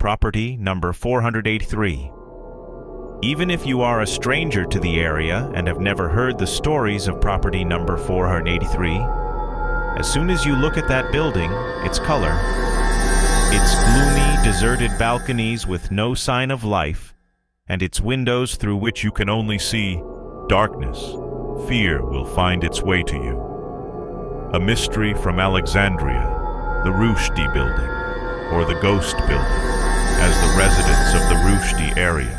property number 483. Even if you are a stranger to the area and have never heard the stories of property number 483, as soon as you look at that building, its color, its gloomy, deserted balconies with no sign of life, and its windows through which you can only see darkness, fear will find its way to you. A mystery from Alexandria, the Rushdie Building, or the Ghost Building, as the residents of the Rushdie area,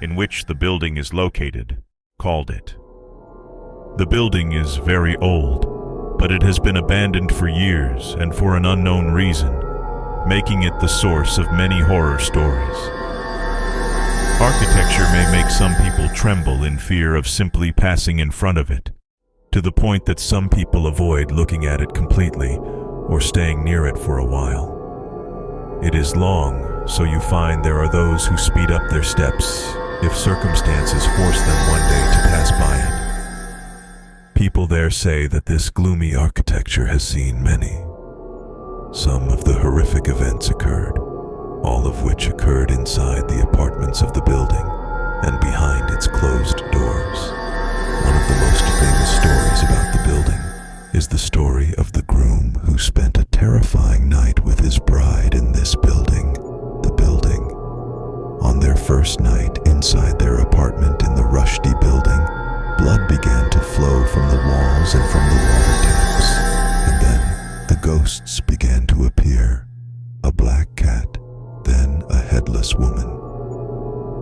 in which the building is located, called it. The building is very old, but it has been abandoned for years and for an unknown reason, making it the source of many horror stories. Architecture may make some people tremble in fear of simply passing in front of it, to the point that some people avoid looking at it completely or staying near it for a while. It is long, so you find there are those who speed up their steps if circumstances force them one day to pass by it. People there say that this gloomy architecture has seen many. Some of the horrific events occurred, all of which occurred inside the apartments of the building and behind its closed doors. One of the most famous stories about the building is the story of the groom who spent a terrifying night with his bride in this building, the building. On their first night inside their apartment in the Rushdie Building, blood began to flow from the walls and from the water taps, and then the ghosts began to appear. A black cat, then a headless woman.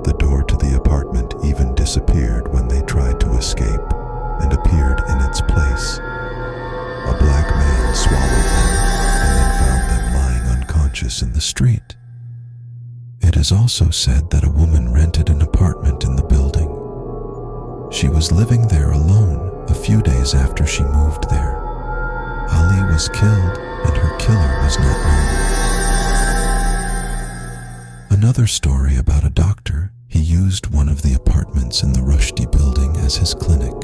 The door to the apartment even disappeared when they tried to escape and appeared in its place. A black man swallowed them and then found them lying unconscious in the street. It is also said that a woman rented an apartment in the building. She was living there alone a few days after she moved there. Ali was killed and her killer was not known. Another story about a doctor. He used one of the apartments in the Rushdie Building as his clinic.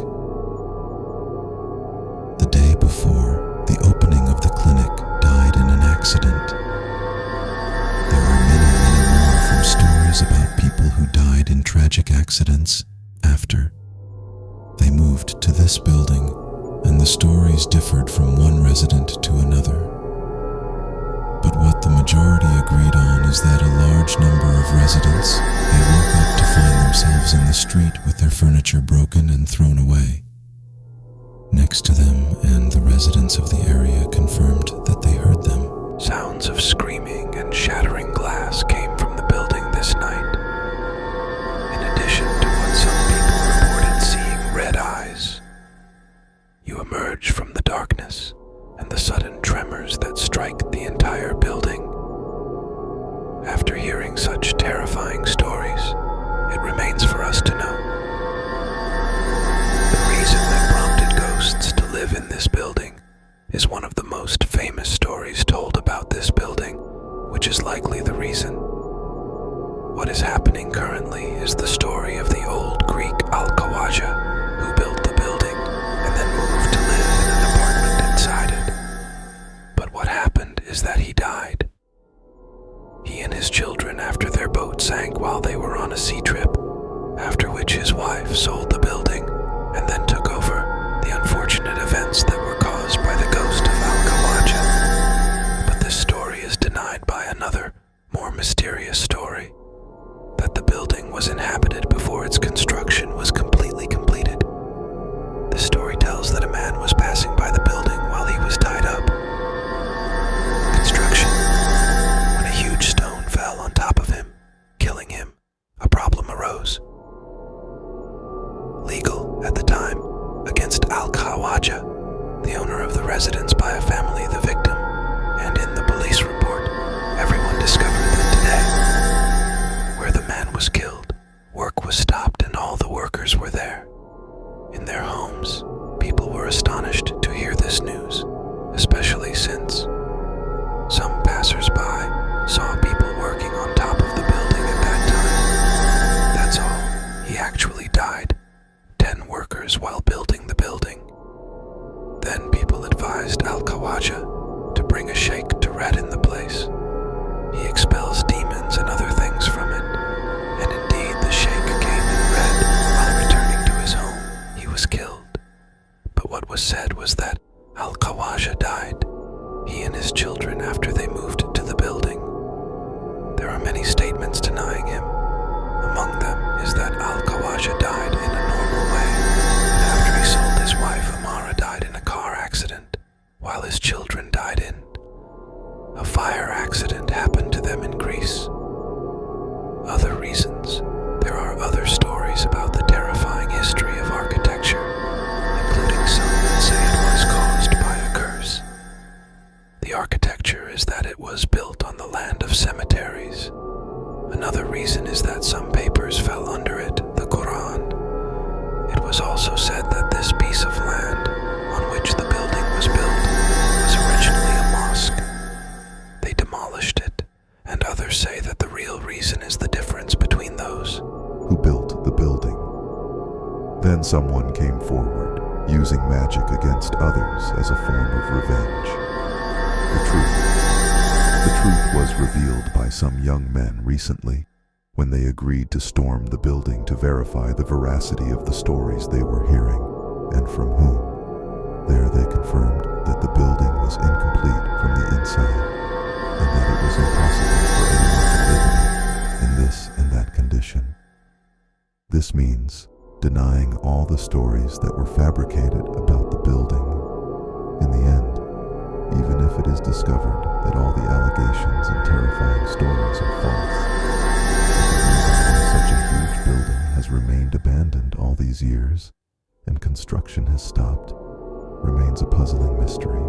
The day before the opening of the clinic, died in an accident. There are many more from stories about people who died in tragic accidents after they moved to this building, and the stories differed from one resident to another. But what the majority agreed on is that a large number of residents, they woke up to find themselves in the street with their furniture broken and thrown away. Next to them, and the residents of the area confirmed that they heard them. Sounds of screaming and shattering glass came from the building this night. In addition to what some people reported seeing red eyes. You emerge from the darkness and the sudden tremors that strike the entire building. After hearing such terrifying stories, it remains for us to know the reason that prompted ghosts to live in this building is one of the most famous stories told about this building, which is likely the reason. What is happening currently is the story of the old Greek Al-Khawaja who built the building and then moved to live in an apartment inside it. But what happened is that he died. He and his children after their boat sank while they were on a sea trip, after which his wife sold the building and then took over the unfortunate events that were caused by the ghost of Al-Khawaja. But this story is denied by another, more mysterious story, that the building was inhabited before its construction was completely completed. The story tells that a man was passing by the building while he was tied up. Construction. When a huge stone fell on top of him, killing him, a problem arose. Legal at the time, against Al-Khawaja, the owner of the residence by a family, the victim, and in the police report, everyone discovered that today, where the man was killed, work was stopped and all the workers were there. In their homes, people were astonished to many statements denying him. Among them is that Al-Khawaja died in a normal way, and after he sold his wife, Amara died in a car accident, while his children died in a fire accident happened to them in Greece. Other reasons. There are other stories about the terrifying history of architecture, including some that say it was caused by a curse. The architecture is that it was built on the land of cemeteries. Another reason is that some papers fell under it, the Quran. It was also said that this piece of land, on which the building was built, was originally a mosque. They demolished it, and others say that the real reason is the difference between those who built the building. Then someone came forward, using magic against others as a form of revenge. The truth was revealed by some young men recently, when they agreed to storm the building to verify the veracity of the stories they were hearing, and from whom. There they confirmed that the building was incomplete from the inside, and that it was impossible for anyone to live in this and that condition. This means denying all the stories that were fabricated about the building. In the end, even if it is discovered that all the allegations and terrifying stories are false, the reason why such a huge building has remained abandoned all these years and construction has stopped remains a puzzling mystery.